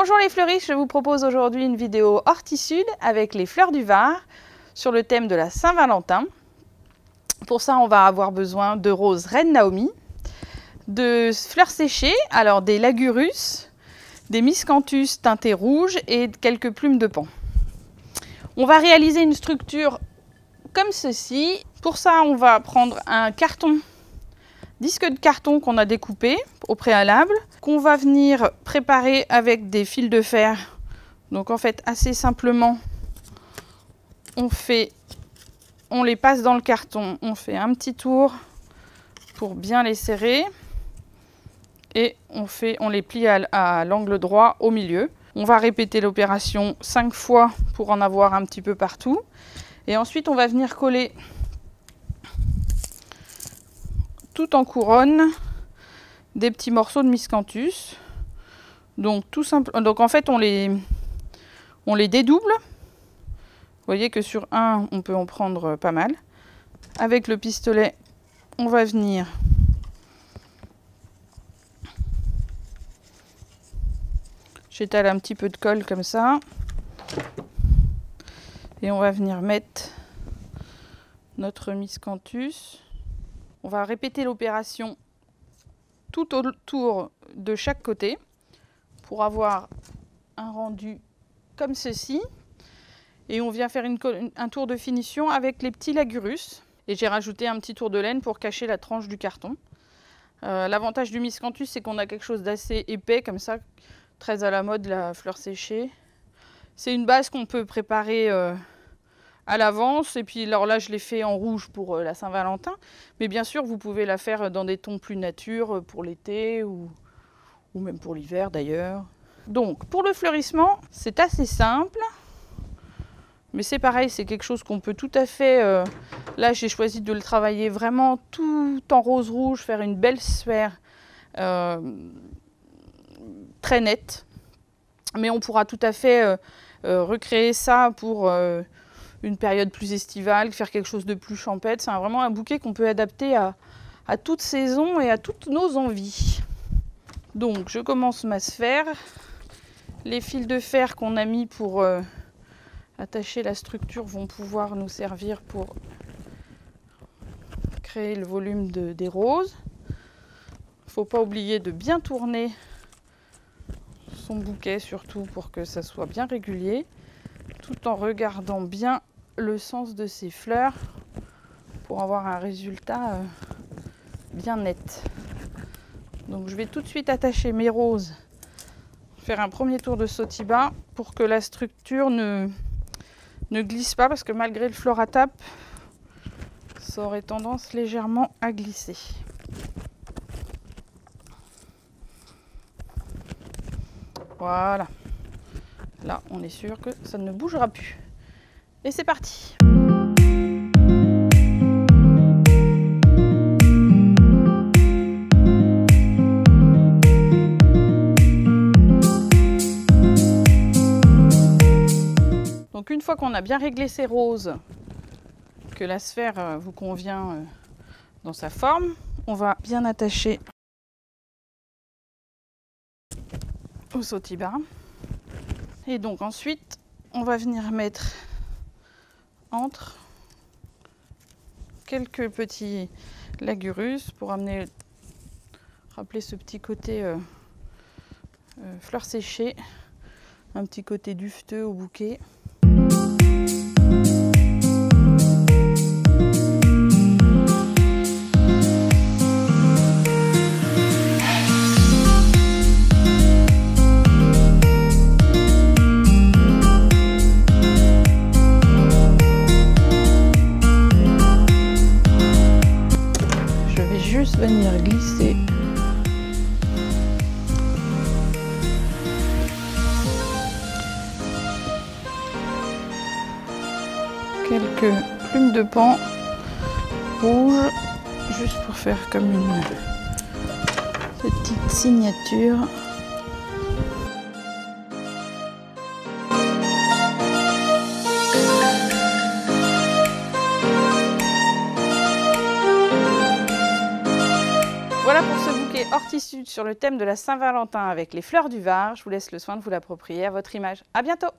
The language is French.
Bonjour les fleuristes, je vous propose aujourd'hui une vidéo horti-sud avec les fleurs du Var sur le thème de la Saint-Valentin. Pour ça, on va avoir besoin de roses Reine Naomi, de fleurs séchées, alors des lagurus, des miscanthus teintés rouges et quelques plumes de pan. On va réaliser une structure comme ceci. Pour ça, on va prendre un carton, disque de carton qu'on a découpé au préalable, qu'on va venir préparer avec des fils de fer. Donc en fait, assez simplement, on les passe dans le carton, on fait un petit tour pour bien les serrer et on les plie à l'angle droit au milieu. On va répéter l'opération 5 fois pour en avoir un petit peu partout. Et ensuite, on va venir coller tout en couronne des petits morceaux de miscanthus. Donc en fait, on les dédouble. Vous voyez que sur un, on peut en prendre pas mal. Avec le pistolet, on va venir j'étale un petit peu de colle comme ça. Et on va venir mettre notre miscanthus. On va répéter l'opération tout autour de chaque côté pour avoir un rendu comme ceci. Et on vient faire un tour de finition avec les petits lagurus. Et j'ai rajouté un petit tour de laine pour cacher la tranche du carton. L'avantage du miscanthus, c'est qu'on a quelque chose d'assez épais comme ça, très à la mode, la fleur séchée. C'est une base qu'on peut préparer à l'avance. Et puis alors là, je l'ai fait en rouge pour la Saint-Valentin. Mais bien sûr, vous pouvez la faire dans des tons plus nature pour l'été ou même pour l'hiver d'ailleurs. Donc pour le fleurissement, c'est assez simple. Mais c'est pareil, c'est quelque chose qu'on peut tout à fait... là, j'ai choisi de le travailler vraiment tout en rose-rouge, faire une belle sphère très nette. Mais on pourra tout à fait recréer ça pour une période plus estivale, faire quelque chose de plus champêtre. C'est vraiment un bouquet qu'on peut adapter à toute saison et à toutes nos envies. Donc, je commence ma sphère. Les fils de fer qu'on a mis pour attacher la structure vont pouvoir nous servir pour créer le volume des roses. Il ne faut pas oublier de bien tourner son bouquet, surtout pour que ça soit bien régulier, tout en regardant bien le sens de ses fleurs pour avoir un résultat bien net. Donc je vais tout de suite attacher mes roses, faire un premier tour de sautiba pour que la structure ne glisse pas, parce que malgré le fleur à tape, ça aurait tendance légèrement à glisser. Voilà. Là, on est sûr que ça ne bougera plus. Et c'est parti! Donc une fois qu'on a bien réglé ces roses, que la sphère vous convient dans sa forme, on va bien attacher au sautiba. Et donc ensuite, on va venir mettre entre quelques petits lagurus pour rappeler ce petit côté fleurs séchées, un petit côté dufteux au bouquet. Venir glisser quelques plumes de pan rouges, juste pour faire comme une petite signature. Voilà pour ce bouquet Hortisud sur le thème de la Saint-Valentin avec les fleurs du Var. Je vous laisse le soin de vous l'approprier à votre image. À bientôt!